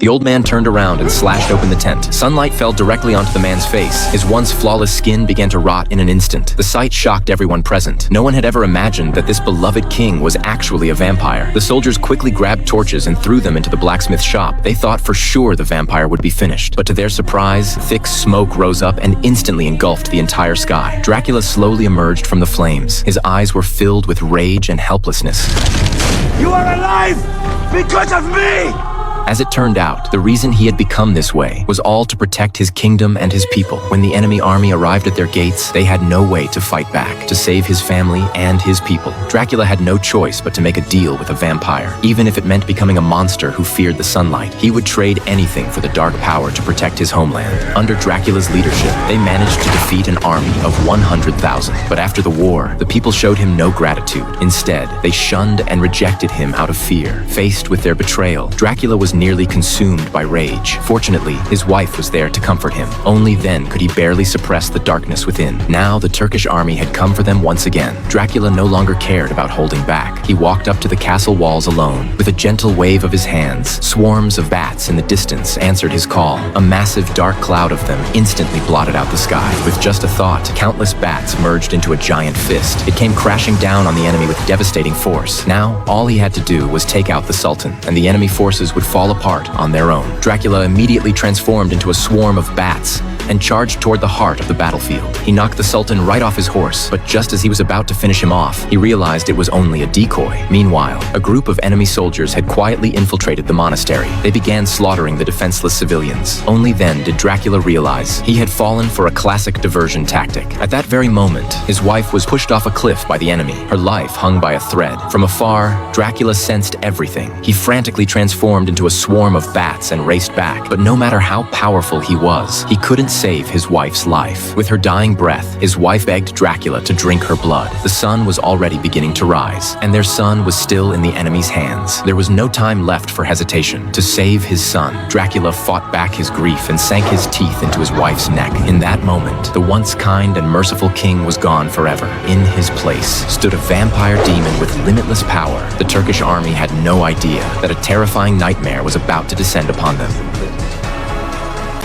The old man turned around and slashed open the tent. Sunlight fell directly onto the man's face. His once flawless skin began to rot in an instant. The sight shocked everyone present. No one had ever imagined that this beloved king was actually a vampire. The soldiers quickly grabbed torches and threw them into the blacksmith shop. They thought for sure the vampire would be finished. But to their surprise, thick smoke rose up and instantly engulfed the entire sky. Dracula slowly emerged from the flames. His eyes were filled with rage and helplessness. You are alive because of me! As it turned out, the reason he had become this way was all to protect his kingdom and his people. When the enemy army arrived at their gates, they had no way to fight back, to save his family and his people. Dracula had no choice but to make a deal with a vampire. Even if it meant becoming a monster who feared the sunlight, he would trade anything for the dark power to protect his homeland. Under Dracula's leadership, they managed to defeat an army of 100,000. But after the war, the people showed him no gratitude. Instead, they shunned and rejected him out of fear. Faced with their betrayal, Dracula was nearly consumed by rage. Fortunately, his wife was there to comfort him. Only then could he barely suppress the darkness within. Now the Turkish army had come for them once again. Dracula no longer cared about holding back. He walked up to the castle walls alone. With a gentle wave of his hands, swarms of bats in the distance answered his call. A massive dark cloud of them instantly blotted out the sky. With just a thought, countless bats merged into a giant fist. It came crashing down on the enemy with devastating force. Now, all he had to do was take out the Sultan, and the enemy forces would fall apart on their own. Dracula immediately transformed into a swarm of bats and charged toward the heart of the battlefield. He knocked the Sultan right off his horse, but just as he was about to finish him off, he realized it was only a decoy. Meanwhile, a group of enemy soldiers had quietly infiltrated the monastery. They began slaughtering the defenseless civilians. Only then did Dracula realize he had fallen for a classic diversion tactic. At that very moment, his wife was pushed off a cliff by the enemy. Her life hung by a thread. From afar, Dracula sensed everything. He frantically transformed into a swarm of bats and raced back. But no matter how powerful he was, he couldn't save his wife's life. With her dying breath, his wife begged Dracula to drink her blood. The sun was already beginning to rise, and their son was still in the enemy's hands. There was no time left for hesitation. To save his son, Dracula fought back his grief and sank his teeth into his wife's neck. In that moment, the once kind and merciful king was gone forever. In his place stood a vampire demon with limitless power. The Turkish army had no idea that a terrifying nightmare was about to descend upon them.